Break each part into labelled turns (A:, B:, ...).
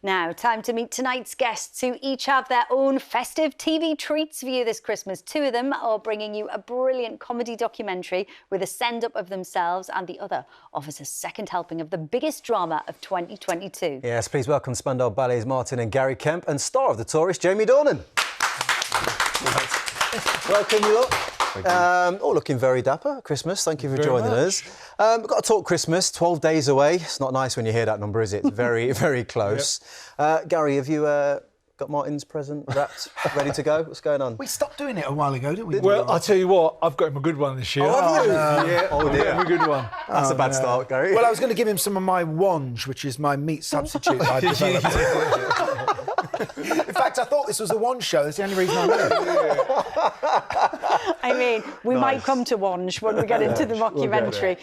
A: Now, time to meet tonight's guests who each have their own festive TV treats for you this Christmas. Two of them are bringing you a brilliant comedy documentary with a send-up of themselves, and the other offers a second helping of the biggest drama of 2022.
B: Yes, please welcome Spandau Ballet's Martin and Gary Kemp and star of The Tourist, Jamie Dornan. Welcome you lot. All looking very dapper. Christmas, thank you for joining us. We've got to talk Christmas, 12 days away. It's not nice when you hear that number, is it? It's very, very close. Yep. Gary, have you got Martin's present wrapped, ready to go? What's going on?
C: We stopped doing it a while ago, didn't we?
D: Well, I'll tell you what, I've got him a good one this year.
B: Oh, have you?
D: Yeah,
B: oh, dear.
D: a good one.
B: That's a bad start, Gary.
C: Well, I was going to give him some of my wange, which is my meat substitute that I developed. In fact, I thought this was a wange show. That's the only reason I knew.
A: I mean, we might come to wange when we get into the mockumentary.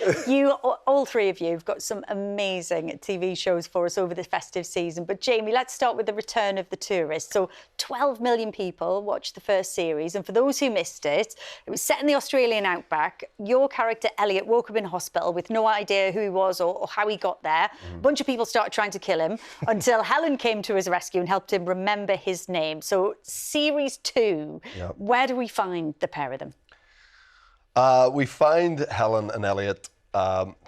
A: All three of you have got some amazing TV shows for us over the festive season. But Jamie, let's start with the return of The Tourist. So 12 million people watched the first series, and for those who missed it, it was set in the Australian outback. Your character Elliot woke up in hospital with no idea who he was or how he got there. A bunch of people started trying to kill him until Helen came to his rescue and helped him remember his name. So series 2, where do we find the pair of them?
E: We find Helen and Elliot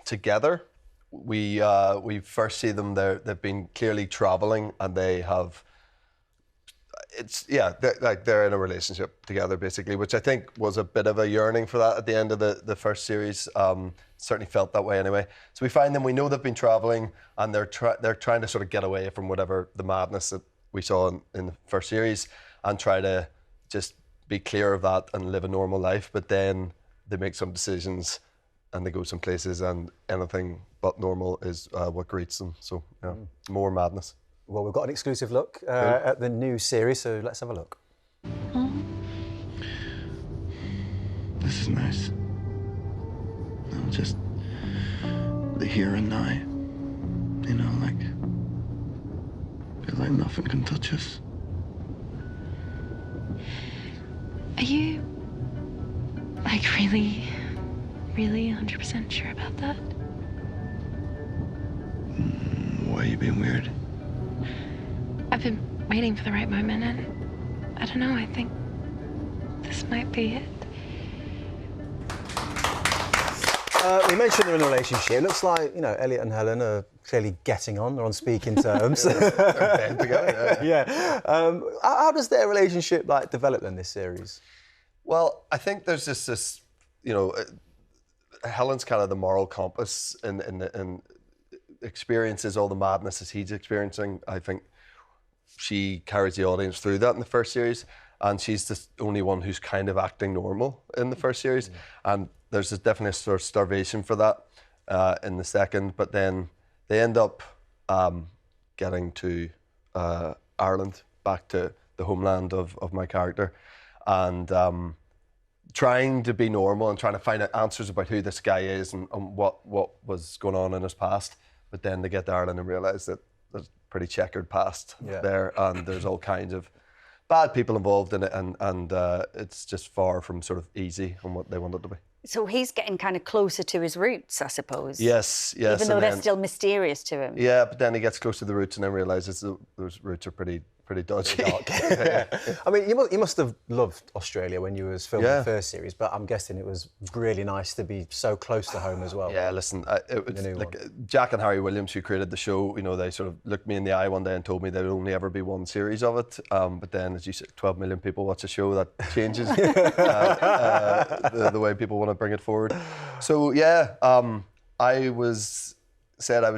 E: together. We first see them there. They've been clearly travelling, and they have. They're in a relationship together basically, which I think was a bit of a yearning for that at the end of the first series. Certainly felt that way anyway. So we find them. We know they've been travelling, and they're trying to sort of get away from whatever the madness that we saw in the first series, and try to just be clear of that and live a normal life. But then they make some decisions and they go some places, and anything but normal is what greets them. So, more madness.
B: Well, we've got an exclusive look at the new series, so let's have a look.
F: This is nice. No, just the here and now. You know, feel like nothing can touch us.
G: Are you, really 100% sure about that?
F: Why are you being weird?
G: I've been waiting for the right moment, and I don't know, I think this might be it.
B: We mentioned they're in a relationship. It looks like, Elliot and Helen are clearly getting on. They're on speaking terms. How does their relationship develop in this series?
E: Well, I think there's this Helen's kind of the moral compass and experiences all the madness as he's experiencing. I think she carries the audience through that in the first series, and she's the only one who's kind of acting normal in the first series. And there's definitely a sort of starvation for that in the second, but then they end up getting to Ireland, back to the homeland of my character, and trying to be normal and trying to find out answers about who this guy is and what was going on in his past. But then they get to Ireland and realise that there's a pretty checkered past there, and there's all kinds of bad people involved in it, and it's just far from sort of easy on what they want it to be.
A: So he's getting kind of closer to his roots, I suppose.
E: Yes.
A: Even though they're still mysterious to him.
E: Yeah, but then he gets close to the roots and then realises those roots are pretty dodgy.
B: I mean, you must have loved Australia when you was filming the first series, but I'm guessing it was really nice to be so close to home as well.
E: Yeah, listen, it was Jack and Harry Williams, who created the show, they sort of looked me in the eye one day and told me there would only ever be one series of it. But then, as you said, 12 million people watch a show, that changes the way people want to bring it forward. So I was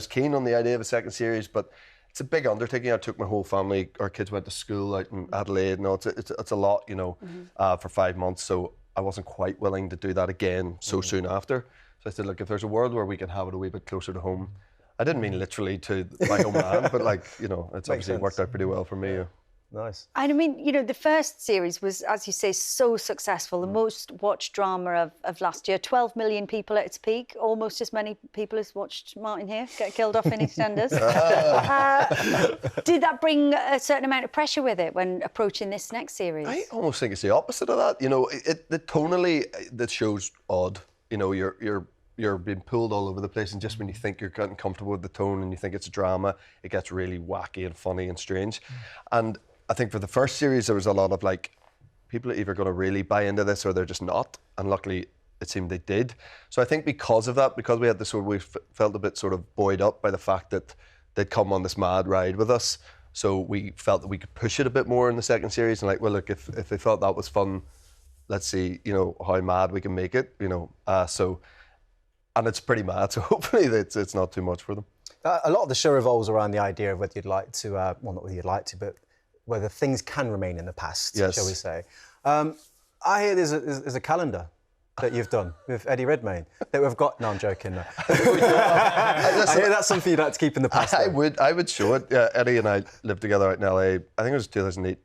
E: keen on the idea of a second series, but it's a big undertaking. I took my whole family. Our kids went to school out in Adelaide. It's a lot, for 5 months. So I wasn't quite willing to do that again so soon after. So I said, look, if there's a world where we can have it a wee bit closer to home, I didn't mean literally to my homeland, but it's obviously worked out pretty well for me.
B: Nice.
A: And I mean, the first series was, as you say, so successful, the most watched drama of last year. 12 million people at its peak, almost as many people as watched Martin here get killed off in EastEnders. Did that bring a certain amount of pressure with it when approaching this next series?
E: I almost think it's the opposite of that. Tonally, the show's odd. You're you're being pulled all over the place, and just when you think you're getting comfortable with the tone and you think it's a drama, it gets really wacky and funny and strange. And I think for the first series there was a lot of like, people are either going to really buy into this or they're just not, and luckily it seemed they did. So I think because of that, because we had this sort of, we felt a bit sort of buoyed up by the fact that they'd come on this mad ride with us. So we felt that we could push it a bit more in the second series, and like, well, look, if they thought that was fun, let's see, you know, how mad we can make it, you know. And it's pretty mad, so hopefully it's not too much for them.
B: A lot of the show revolves around the idea of whether you'd like to, well, not whether you'd like to, but whether things can remain in the past,
E: yes,
B: shall we say. I hear there's a calendar that you've done with Eddie Redmayne that we've got. No, I'm joking. No. I hear that's something you'd like to keep in the past.
E: I would show it. Eddie and I lived together out in LA. I think it was 2008.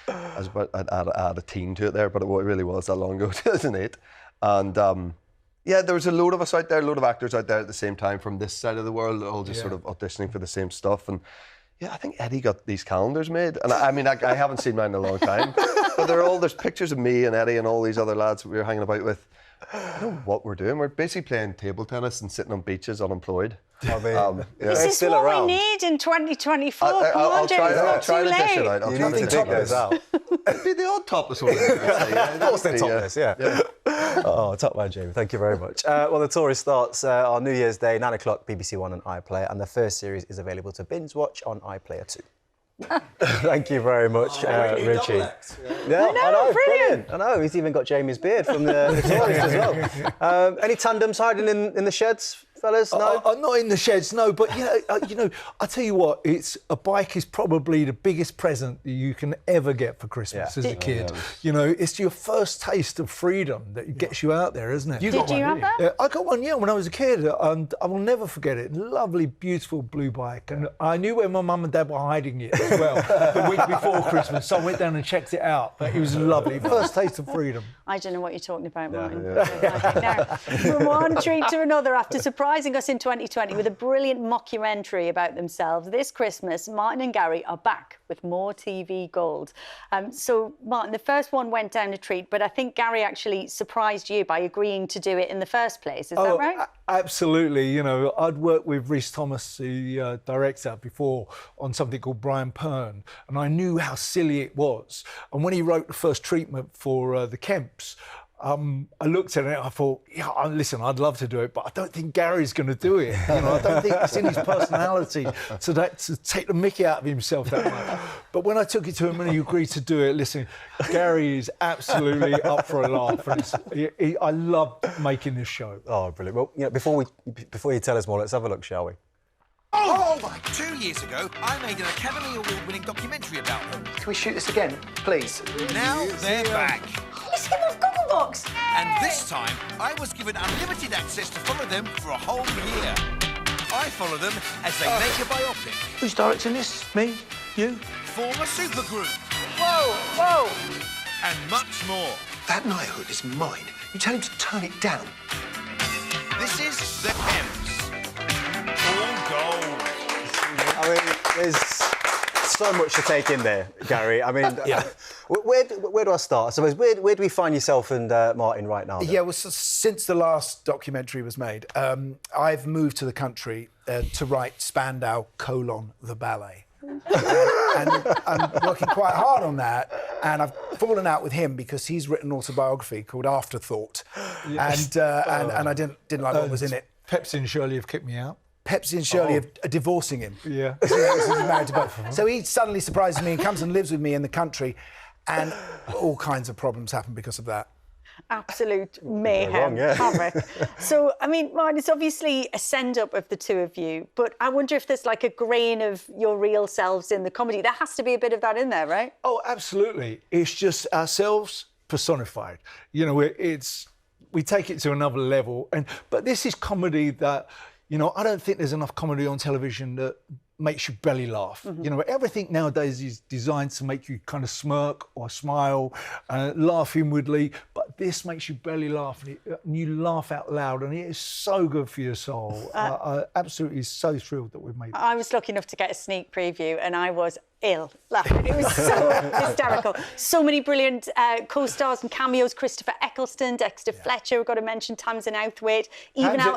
E: I'd add a teen to it there, but it really was that long ago, 2008. And there was a load of us out there, a load of actors out there at the same time from this side of the world, all just sort of auditioning for the same stuff. And yeah, I think Eddie got these calendars made. And I mean, I haven't seen mine in a long time. But there's pictures of me and Eddie and all these other lads that we were hanging about with. I don't know what we're doing. We're basically playing table tennis and sitting on beaches unemployed.
B: I mean,
A: this is what we need in 2024.
E: I'll try
A: too
E: to dish it
A: late.
E: out.
B: You need to dig those out.
E: It'd be the odd topless one.
B: Of course they're topless, yeah. Oh, top man, Jamie. Thank you very much. Well, the tour starts on New Year's Day, 9 o'clock, BBC One and iPlayer, and the first series is available to binge watch on iPlayer 2. Thank you very much, Richie. Yeah, I know, brilliant. I know, he's even got Jamie's beard from the tourist as well. Any tandems hiding in the sheds, fellas? No?
D: Not in the sheds, no. But I tell you what, a bike is probably the biggest present that you can ever get for Christmas as a kid. You know, it's your first taste of freedom that gets you out there, isn't it?
A: Did you have that?
D: I got one, when I was a kid, and I will never forget it. Lovely, beautiful blue bike, and I knew where my mum and dad were hiding it as well the week before Christmas, so I went down and checked it out. But it was lovely, first taste of freedom.
A: I don't know what you're talking about, Martin. Now, from one treat to another, after surprising us in 2020 with a brilliant mockumentary about themselves, this Christmas, Martin and Gary are back with more TV gold. So, Martin, the first one went down a treat, but I think Gary actually surprised you by agreeing to do it in the first place. Is that right?
D: Absolutely. You know, I'd worked with Rhys Thomas, the director, before on something called Brian Pern, and I knew how silly it was. And when he wrote the first treatment for the Kemps, I looked at it and I thought, listen, I'd love to do it, but I don't think Gary's going to do it. You know, I don't think it's in his personality to take the mickey out of himself that much. But when I took it to him and he agreed to do it, listen, Gary is absolutely up for a laugh. And I love making this show.
B: Oh, brilliant. Well, before you tell us more, let's have a look, shall we?
H: Oh my! 2 years ago, I made an Academy Award-winning documentary about them.
C: Can we shoot this again, please?
H: Now they're back.
A: Let's give us Gogglebox.
H: And this time, I was given unlimited access to follow them for a whole year. I follow them as they make a biopic.
C: Who's directing this? Me? You?
H: Form a supergroup.
A: Whoa!
H: And much more.
I: That knighthood is mine. You tell him to turn it down.
H: This is the Kemps. All gold.
B: I mean, there's so much to take in there, Gary. I mean, where do I start? I suppose, where do we find yourself and Martin right now? Then?
C: Yeah, well, since the last documentary was made, I've moved to the country to write Spandau, the Ballet. And I'm working quite hard on that, and I've fallen out with him because he's written an autobiography called Afterthought, and I didn't like what was in it.
D: Pepsi and Shirley have kicked me out.
C: Pepsi and Shirley are divorcing him.
D: Yeah.
C: He's married to both. So he suddenly surprises me and comes and lives with me in the country, and all kinds of problems happen because of that.
A: Absolute mayhem, havoc. So, I mean, Martin, it's obviously a send-up of the two of you, but I wonder if there's like a grain of your real selves in the comedy. There has to be a bit of that in there, right?
D: Oh, absolutely. It's just ourselves personified. You know, we take it to another level. But this is comedy that, you know, I don't think there's enough comedy on television that makes you belly laugh. You know, everything nowadays is designed to make you kind of smirk or smile, laugh inwardly, but this makes you belly laugh and you laugh out loud, and it is so good for your soul. I absolutely so thrilled that we've made it.
A: I was lucky enough to get a sneak preview and I was ill laughing. It was so hysterical. So many brilliant co-stars and cameos. Christopher Eccleston, Dexter Fletcher. We've got to mention Tamsin Outhwaite.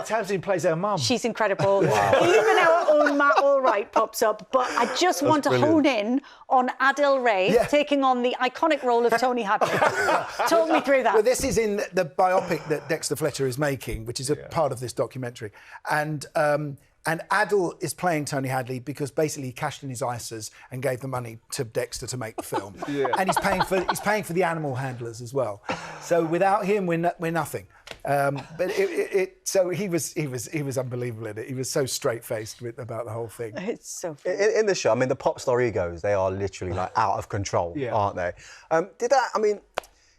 D: Tamsin plays our mum.
A: She's incredible. Even our own Matt Allwright pops up. But I just want to hone in on Adil Ray taking on the iconic role of Tony Hadley. Talk me through that.
C: Well, this is in the biopic that Dexter Fletcher is making, which is a part of this documentary. And Adil is playing Tony Hadley because basically he cashed in his ISAs and gave the money to Dexter to make the film. And he's paying for the animal handlers as well. So without him, we're nothing. But so he was unbelievable in it. He was so straight-faced about the whole thing.
A: It's so funny.
B: In the show, I mean, the pop star egos, they are literally like out of control, aren't they?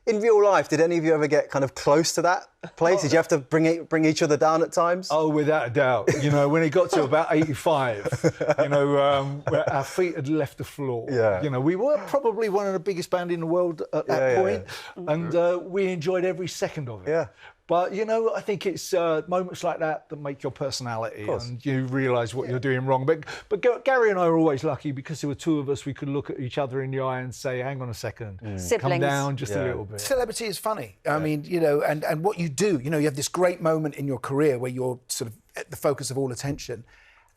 B: In real life, did any of you ever get kind of close to that place? Did you have to bring each other down at times?
D: Oh, without a doubt. You know, when it got to about 85, you know, our feet had left the floor.
B: Yeah.
D: You know, we were probably one of the biggest band in the world at that point, and we enjoyed every second of it.
B: Yeah.
D: But, you know, I think it's moments like that that make your personality and you realise what you're doing wrong. But Gary and I are always lucky because there were two of us, we could look at each other in the eye and say, hang on a second, come down just a little bit.
C: Celebrity is funny. I mean, you know, and what you do, you know, you have this great moment in your career where you're sort of at the focus of all attention,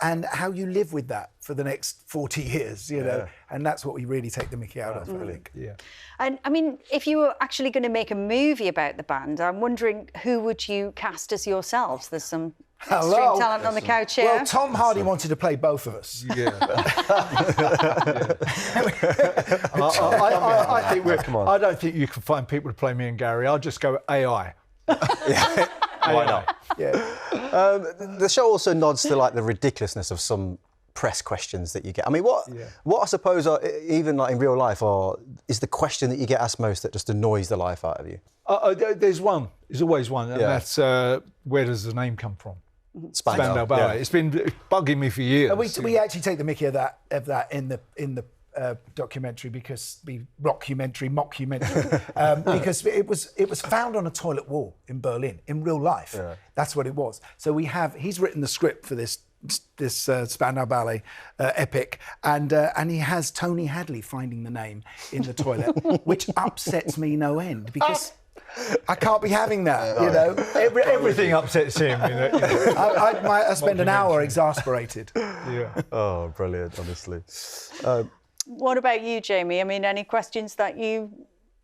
C: and how you live with that for the next 40 years, you know, and that's what we really take the mickey out of, I think.
D: Yeah.
A: And I mean, if you were actually going to make a movie about the band, I'm wondering who would you cast as yourselves? There's some extreme talent on the couch here.
C: Well, Tom Hardy wanted to play both of us.
D: Yeah. I don't think you can find people to play me and Gary. I'll just go AI.
B: Why not?
C: Yeah.
B: The show also nods to like the ridiculousness of some press questions that you get. I mean, what I suppose are, even like in real life, is the question that you get asked most that just annoys the life out of you?
D: There's one. There's always one, and that's where does the name come from?
B: Spandau
D: Ballet.
B: Yeah.
D: It's been bugging me for years.
C: And we actually take the mickey of that in the documentary because mockumentary, because it was found on a toilet wall in Berlin in real life. Yeah. That's what it was. So he's written the script for this Spandau Ballet epic, and he has Tony Hadley finding the name in the toilet, which upsets me no end because I can't be having that, you know.
D: Everything upsets him. You know.
C: I spend an hour exasperated.
D: Yeah.
B: Oh, brilliant, honestly.
A: What about you, Jamie? I mean, any questions that you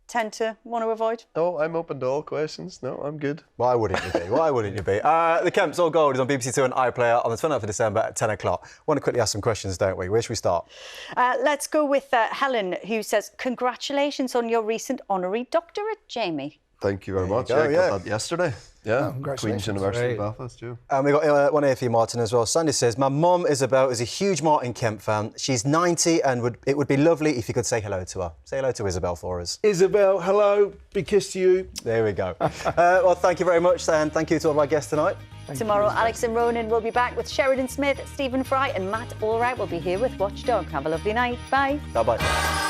A: tend to want to avoid?
E: No, I'm open to all questions. No, I'm good.
B: Why wouldn't you be? Why wouldn't you be? The Kemp's All Gold is on BBC Two and iPlayer on the 29th of December at 10 o'clock. Want to quickly ask some questions, don't we? Where should we start?
A: Let's go with Helen, who says, congratulations on your recent honorary doctorate, Jamie.
E: Thank you very much.
B: Go,
E: I got that yesterday. Yeah, Queen's University of Belfast, too.
B: And we've got one here for you, Martin, as well. Sandy says, my mum, Isabel, is a huge Martin Kemp fan. She's 90 and it would be lovely if you could say hello to her. Say hello to Isabel for us.
D: Isabel, hello. Big kiss to you.
B: There we go. Well, thank you very much, and thank you to all of our guests tonight.
A: Tomorrow, Alex and Ronan will be back with Sheridan Smith, Stephen Fry and Matt Allwright will be here with Watchdog. Have a lovely night. Bye.
B: Bye-bye.